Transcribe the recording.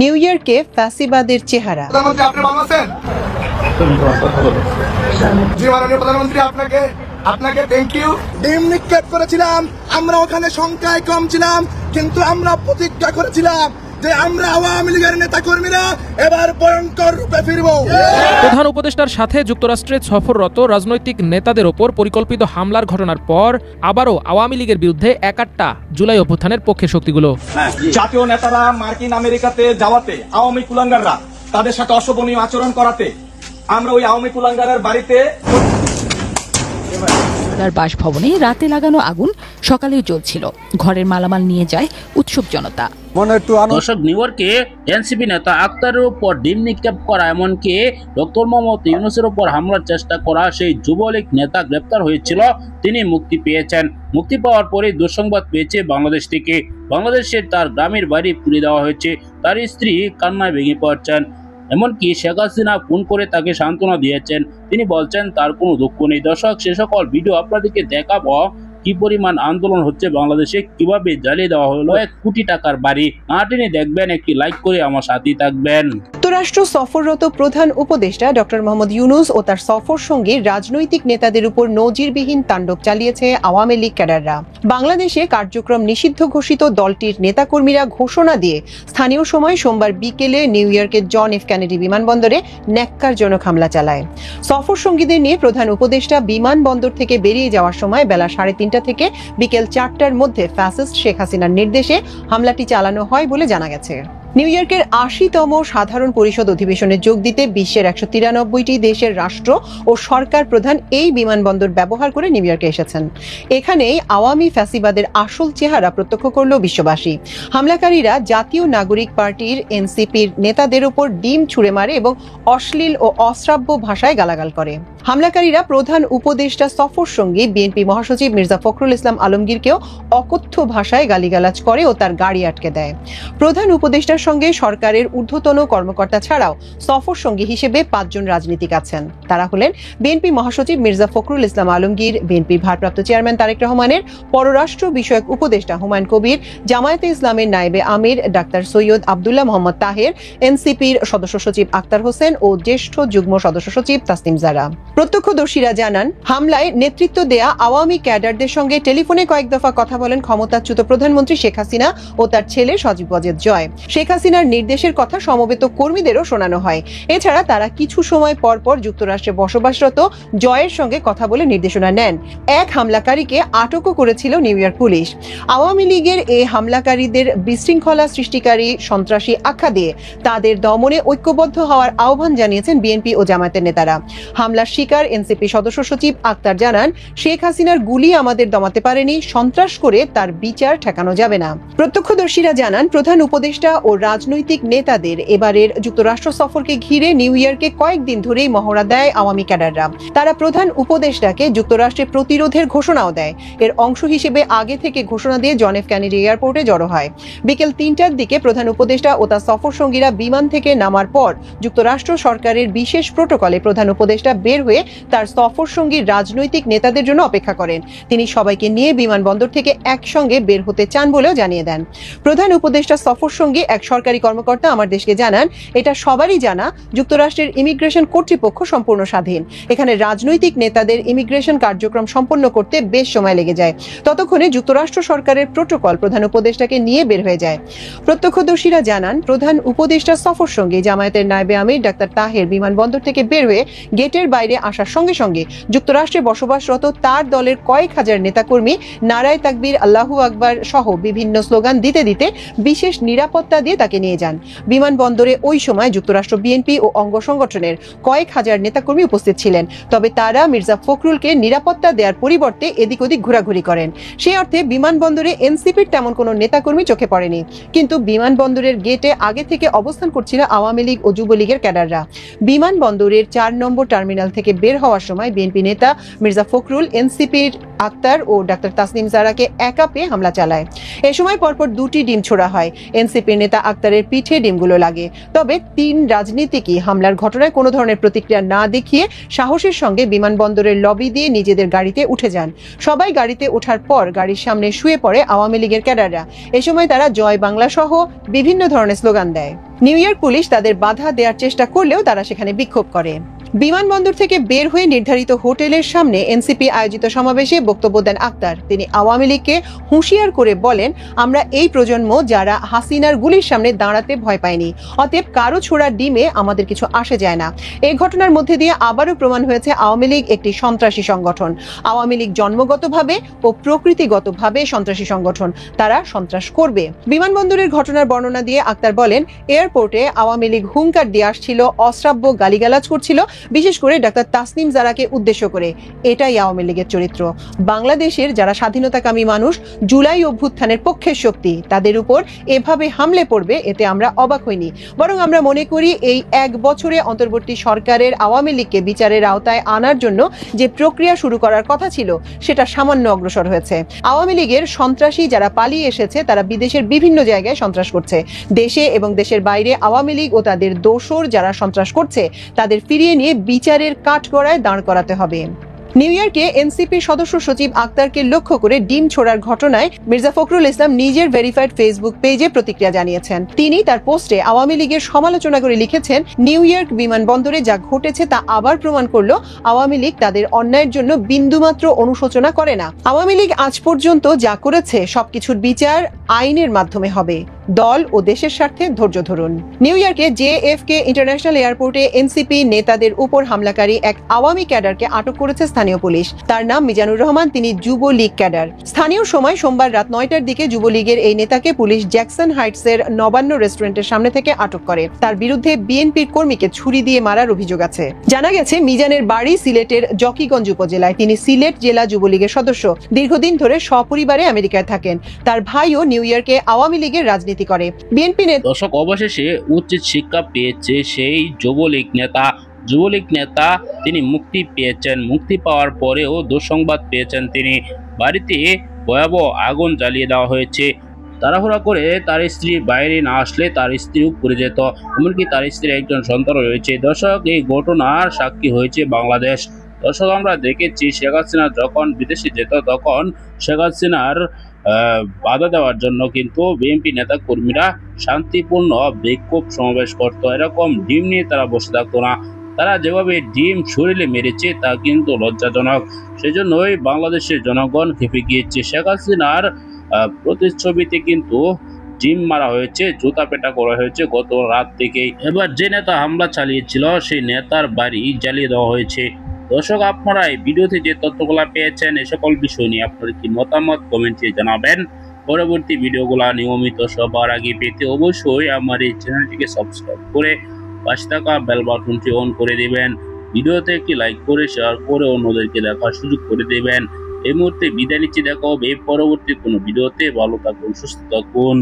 New ইয়র্কে ফ্যাসিবাদের চেহারা। প্রধানমন্ত্রী আপনাকে থ্যাংক ইউ। ডিম নিক্ষেপ করেছিলাম, আমরা ওখানে সংখ্যায় কম ছিলাম, কিন্তু আমরা প্রতিজ্ঞা করেছিলাম যে আমরা আওয়ামী লীগের নেতা কর্মীরা এবার ভয়ঙ্কর রূপে ফিরব। প্রধান উপদেষ্টার সাথে যুক্তরাষ্ট্রে সফররত রাজনৈতিক নেতাদের ওপর পরিকল্পিত হামলার ঘটনার পর আবারও আওয়ামী লীগের বিরুদ্ধে একাট্টা জুলাই অভ্যুত্থানের পক্ষে শক্তিগুলো। জাতীয় নেতারা মার্কিন আমেরিকাতে যাওয়াতে আওয়ামী কুলাঙ্গাররা তাদের সাথে অশোভনীয় আচরণ করাতে আমরা ওই আওয়ামী কুলাঙ্গারের বাড়িতে তার বাসভবনে রাতে লাগানো আগুন সকালেও জ্বলছিল। ঘরের মালামাল নিয়ে যায় উৎসুক জনতা। দর্শক, নিউ ইয়র্কে এনসিপি নেতা আক্তারের উপর ডিম নিক্ষেপ করা, এমনকি ডক্টর মোহাম্মদ ইউনূসের উপর হামলার চেষ্টা করা সেই যুবলীগ নেতা গ্রেপ্তার হয়েছিল। তিনি মুক্তি পেয়েছেন। মুক্তি পাওয়ার পরে দুঃসংবাদ পেয়েছে বাংলাদেশ থেকে। বাংলাদেশে তার গ্রামের বাড়ি পুড়ে দেওয়া হয়েছে। তার স্ত্রী কান্নায় ভেঙে পড়ছেন। এমনকি শেখ হাসিনা ফোন করে তাকে সান্ত্বনা দিয়েছেন। তিনি বলছেন তার কোনো দুঃখ নেই। দর্শক, সে সকল ভিডিও আপনাদেরকে দেখাবো কি পরিমাণ আন্দোলন হচ্ছে বাংলাদেশে, কিভাবে জ্বালিয়ে দেওয়া হলো 1 কোটি টাকার বাড়ি। না টেনে দেখবেন, একটি লাইক করে আমার সাথেই থাকবেন। যুক্তরাষ্ট্র সফররত প্রধান উপদেষ্টা ডক্টর মোহাম্মদ ইউনূস ও তার সফর সঙ্গী রাজনৈতিক নেতাদের উপর নজিরবিহীন তাণ্ডব চালিয়েছে আওয়ামী লীগ ক্যাডাররা। বাংলাদেশে কার্যক্রম নিষিদ্ধ ঘোষিত দলটির নেতাকর্মীরা ঘোষণা দিয়ে স্থানীয় সময় সোমবার বিকেলে নিউ ইয়র্কের জন এফ কেনেডি বিমানবন্দরে ন্যাক্কারজনক হামলা চালায়। সফর সঙ্গীদের নিয়ে প্রধান উপদেষ্টা বিমানবন্দর থেকে বেরিয়ে যাওয়ার সময় বেলা 3:30 থেকে বিকেল 4টার মধ্যে ফ্যাসিস্ট শেখ হাসিনার নির্দেশে হামলাটি চালানো হয় বলে জানা গেছে। নিউ ইয়র্কের 80তম সাধারণ পরিষদ অধিবেশনে যোগ দিতে বিশ্বের 193টি দেশের রাষ্ট্র ও সরকার প্রধান এই বিমানবন্দর ব্যবহার করে নিউ ইয়র্কে এসেছেন। এখানেই আওয়ামী ফ্যাসিবাদের আসল চেহারা প্রত্যক্ষ করল বিশ্ববাসী। হামলাকারীরা জাতীয় নাগরিক পার্টির এনসিপির নেতাদের উপর ডিম ছুঁড়ে মারে এবং অশ্লীল ও অশ্রাব্য ভাষায় গালাগাল করে। হামলাকারীরা প্রধান উপদেষ্টা সফর সঙ্গী বিএনপি মহাসচিব মির্জা ফখরুল ইসলাম আলমগীরকেও অকথ্য ভাষায় গালিগালাজ করে ও তার গাড়ি আটকে দেয়। প্রধান উপদেষ্টার সঙ্গে সরকারের ঊর্ধ্বতন কর্মকর্তা ছাড়াও সফর সঙ্গী হিসেবে 5 জন রাজনীতিক আছেন। তারা হলেন বিএনপি মহাসচিব মির্জা ফখরুল ইসলাম আলমগীর, বিএনপির ভারপ্রাপ্ত চেয়ারম্যান তারেক রহমানের পররাষ্ট্র বিষয়ক উপদেষ্টা হুমায়ুন কবির, জামায়াতে ইসলামের নায়েবে আমির ডাক্তার সৈয়দ আব্দুল্লাহ মোহাম্মদ তাহের, এনসিপির সদস্য সচিব আক্তার হোসেন ও জ্যেষ্ঠ যুগ্ম সদস্য সচিব তাসনিম জারা। প্রত্যক্ষদর্শীরা জানান, হামলায় নেতৃত্ব দেয়া আওয়ামী ক্যাডারদের সঙ্গে টেলিফোনে কয়েক দফা কথা বলেন ক্ষমতাচ্যুত প্রধানমন্ত্রী শেখ হাসিনা ও তার ছেলে সজীব ওয়াজেদ জয়। শেখ হাসিনার নির্দেশের কথা সমবেত কর্মীদেরও শোনানো হয়। এছাড়া তারা কিছু সময় পর পর যুক্তরাষ্ট্রে বসবাসরত জয়ের সঙ্গে কথা বলে নির্দেশনা নেন। এক হামলাকারীকে আটকও করেছিল নিউ ইয়র্ক পুলিশ। আওয়ামী লীগের এই হামলাকারীদের বিশৃঙ্খলা সৃষ্টিকারী সন্ত্রাসী আখ্যা দিয়ে তাদের দমনে ঐক্যবদ্ধ হওয়ার আহ্বান জানিয়েছেন বিএনপি ও জামায়াতের নেতারা। হামলার শিকার এনসিপি সদস্য সচিব আক্তার জানান, শেখ হাসিনার গুলি আমাদের দমাতে পারেনি, সন্ত্রাস করে তার বিচার ঠেকানো যাবে না। প্রত্যক্ষদর্শীরা জানান, প্রধান উপদেষ্টা ও রাজনৈতিক নেতাদের এবারের যুক্তরাষ্ট্র সফরকে ঘিরে নিউ ইয়র্কে কয়েকদিন ধরেই মহড়া দেয় আওয়ামী ক্যাডাররা। তারা প্রধান উপদেষ্টাকে যুক্তরাষ্ট্রে প্রতিরোধের ঘোষণাও দেয়। এর অংশ হিসেবে আগে থেকে ঘোষণা দিয়ে জন এফ কেনেডি এয়ারপোর্টে জড়ো হয়। বিকেল 3টার দিকে প্রধান উপদেষ্টা ও তার সফর সঙ্গীরা বিমান থেকে নামার পর যুক্তরাষ্ট্র সরকারের বিশেষ প্রোটোকলে প্রধান উপদেষ্টা বের হয়ে তার সফর সঙ্গী রাজনৈতিক নেতাদের জন্য অপেক্ষা করেন। তিনি সবাইকে নিয়ে বিমানবন্দর থেকে একসঙ্গে বের হতে চান বলেও জানিয়ে দেন। প্রধান উপদেষ্টা সফর সঙ্গী এক সরকারি কর্মকর্তা আমার দেশকে জানান, এটা সবারই জানা, যুক্তরাষ্ট্রের ইমিগ্রেশন কর্তৃপক্ষ সম্পূর্ণ স্বাধীন। এখানে রাজনৈতিক নেতাদের ইমিগ্রেশন কার্যক্রম সম্পন্ন করতে বেশ সময় লেগে যায়। ততক্ষণে যুক্তরাষ্ট্র সরকারের প্রোটোকল প্রধান উপদেষ্টাকে নিয়ে বের হয়ে যায়। প্রত্যক্ষদর্শীরা জানান, প্রধান উপদেষ্টা সফর সঙ্গে জামায়াতের নায়েবে আমির ডাক্তার তাহের বিমানবন্দর থেকে বের হয়ে গেটের বাইরে আসার সঙ্গে সঙ্গে যুক্তরাষ্ট্রে বসবাসরত তার দলের কয়েক হাজার নেতাকর্মী নারায়ে তাকবীর, আল্লাহু আকবার সহ বিভিন্ন স্লোগান দিতে দিতে বিশেষ নিরাপত্তা দিয়ে তাকে নিয়ে যান। বিমানবন্দরে ওই সময় যুক্তরাষ্ট্র বিএনপি ও অঙ্গ সংগঠনের কয়েক হাজার নেতাকর্মী উপস্থিত ছিলেন। তবে তারা মির্জা ফখরুলকে নিরাপত্তা দেওয়ার পরিবর্তে এদিক ওদিক ঘোরাঘুরি করেন। সেই অর্থে বিমানবন্দরে এনসিপির তেমন কোনো নেতাকর্মী চোখে পড়েনি। কিন্তু বিমানবন্দরের গেটে আগে থেকে অবস্থান করছিল আওয়ামী লীগ ও যুবলীগের ক্যাডাররা। বিমানবন্দরের 4 নম্বর টার্মিনাল থেকে বের হওয়ার সময় বিএনপি নেতা মির্জা ফখরুল এনসিপির আক্তার ও ডাক্তার তাসনিম জারাকে একা পেয়ে হামলা চালায়। এ সময় পরপর 2টি ডিম ছোড়া হয়। এনসিপির নেতা আক্তারের পিঠে ডিমগুলো লাগে। তবে 3 রাজনীতিকই হামলার ঘটনায় কোনো ধরনের প্রতিক্রিয়া না দেখিয়ে সাহসের সঙ্গে বিমানবন্দরের লবি দিয়ে নিজেদের গাড়িতে উঠে যান। সবাই গাড়িতে ওঠার পর গাড়ির সামনে শুয়ে পড়ে আওয়ামী লীগের ক্যাডাররা। এ সময় তারা জয় বাংলা সহ বিভিন্ন ধরনের স্লোগান দেয়। নিউ ইয়র্ক পুলিশ তাদের বাধা দেওয়ার চেষ্টা করলেও তারা সেখানে বিক্ষোভ করে। বিমানবন্দর থেকে বের হয়ে নির্ধারিত হোটেলের সামনে এনসিপি আয়োজিত সমাবেশে বক্তব্য দেন আক্তার। তিনি আওয়ামী লীগকে হুঁশিয়ার করে বলেন, আমরা এই প্রজন্ম যারা হাসিনার গুলির সামনে দাঁড়াতে ভয় পাইনি, অতএব কারো ছোড়া ডিমে আমাদের কিছু আসে যায় না। এই ঘটনার মধ্যে দিয়ে আবারও প্রমাণ হয়েছে আওয়ামী লীগ একটি সন্ত্রাসী সংগঠন। আওয়ামী লীগ জন্মগতভাবে ও প্রকৃতিগতভাবে সন্ত্রাসী সংগঠন, তারা সন্ত্রাস করবে। বিমানবন্দরের ঘটনার বর্ণনা দিয়ে আক্তার বলেন, এয়ারপোর্টে আওয়ামী লীগ হুঙ্কার দিয়ে আসছিল, অশ্রাব্য গালিগালাজ করছিল, বিশেষ করে ডাক্তার তাসনিম জারাকে উদ্দেশ্য করে। এটাই আওয়ামী লীগের চরিত্র। বাংলাদেশের যারা স্বাধীনতাকামী মানুষ, জুলাই অভ্যুত্থানের পক্ষের শক্তি, তাদের উপর এভাবে হামলে পড়বে, এতে আমরা অবাক হইনি। বরং আমরা মনে করি এই 1 বছরে অন্তর্বর্তী সরকারের আওয়ামী লীগকে বিচারের আওতায় আনার জন্য যে প্রক্রিয়া শুরু করার কথা ছিল, সেটা সামান্য অগ্রসর হয়েছে। আওয়ামী লীগের সন্ত্রাসী যারা পালিয়ে এসেছে, তারা বিদেশের বিভিন্ন জায়গায় সন্ত্রাস করছে। দেশে এবং দেশের বাইরে আওয়ামী লীগ ও তাদের দোসর যারা সন্ত্রাস করছে, তাদের ফিরিয়ে নিয়ে বিচারের কাঠগড়ায় দাঁড় করাতে হবে। নিউ ইয়র্কে এনসিপি সদস্য সচিব আক্তারকে লক্ষ্য করে ডিম ছোড়ার ঘটনায় মির্জা ফখরুল ইসলাম নিজের ভেরিফাইড ফেসবুক পেজে প্রতিক্রিয়া জানিয়েছেন। তিনি তার পোস্টে আওয়ামী লীগের সমালোচনা করে লিখেছেন, নিউ ইয়র্ক বিমানবন্দরে যা ঘটেছে তা আবার প্রমাণ করলো আওয়ামী লীগ তাদের অন্যায়ের জন্য বিন্দুমাত্র অনুশোচনা করে না। আওয়ামী লীগ আজ পর্যন্ত যা করেছে সবকিছুর বিচার আইনের মাধ্যমে হবে। দল ও দেশের স্বার্থে ধৈর্য ধরুন। নিউ ইয়র্কে JFK ইন্টারন্যাশনাল এয়ারপোর্টে এনসিপি নেতাদের উপর হামলাকারী এক আওয়ামী ক্যাডারকে আটক করেছে স্থানীয় পুলিশ। তার নাম মিজানুর রহমান, তিনি যুবলীগ ক্যাডার। স্থানীয় সময় সোমবার রাত 9টার দিকে যুবলীগের এই নেতাকে পুলিশ জ্যাকসন হাইটসের নবান্ন রেস্টুরেন্টের সামনে থেকে আটক করে। তার বিরুদ্ধে বিএনপির কর্মীকে ছুরি দিয়ে মারার অভিযোগ আছে। জানা গেছে, মিজানের বাড়ি সিলেটের জকিগঞ্জ উপজেলায়। তিনি সিলেট জেলা যুবলীগের সদস্য। দীর্ঘদিন ধরে সপরিবারে আমেরিকায় থাকেন। তার ভাইও নিউ ইয়র্কে আওয়ামী লীগের রাজনীতি করে। বিএনপি দর্শক, অবশেষে উচিত শিক্ষা পেয়েছে সেই যুবলীগ নেতা। তিনি মুক্তি পেয়েছেন। মুক্তি পাওয়ার পরেও দুঃসংবাদ পেয়েছেন তিনি। বাড়িতে ভয়াবহ আগুন জ্বালিয়ে দেওয়া হয়েছে। তাড়াহুড়া করে তার স্ত্রী বাইরে না আসলে তার স্ত্রীও পুড়ে যেত। এমনকি তার স্ত্রীর একজন সন্তান রয়েছে। দর্শক, এই ঘটনার সাক্ষী হয়েছে বাংলাদেশ। দর্শক, আমরা দেখেছি শেখ হাসিনা যখন বিদেশে যেত, তখন শেখ হাসিনার বাধা দেওয়ার জন্য কিন্তু বিএনপি নেতা কর্মীরা শান্তিপূর্ণ বিক্ষোভ সমাবেশ করত। এরকম ডিম নিয়ে তারা বসে থাকতো না। তারা যেভাবে ডিম শরীরে মেরেছে তা কিন্তু লজ্জাজনক। সেজন্যই বাংলাদেশের জনগণ খেপে গিয়েছে। শেখ হাসিনার প্রতিচ্ছবিতে কিন্তু ডিম মারা হয়েছে, জুতা পেটা করা হয়েছে গত রাত থেকেই। এবার যে নেতা হামলা চালিয়েছিল সেই নেতার বাড়ি জ্বালিয়ে দেওয়া হয়েছে। দর্শক, আপনারা এই ভিডিওতে যে তথ্যগুলা পেয়েছেন, এ সকল বিষয় নিয়ে আপনার কি মতামত কমেন্টে জানাবেন। পরবর্তী ভিডিওগুলা নিয়মিত সবার আগে পেতে অবশ্যই আমার এই চ্যানেলটিকে সাবস্ক্রাইব করে পাশে থাকা বেল বাটনটি অন করে দিবেন। ভিডিওতে একটি লাইক করে শেয়ার করে অন্যদেরকে দেখার সুযোগ করে দেবেন। এই মুহূর্তে বিদায় নিচ্ছি। দেখা হবে পরবর্তী কোনো ভিডিওতে। ভালো থাকুন, সুস্থ থাকুন।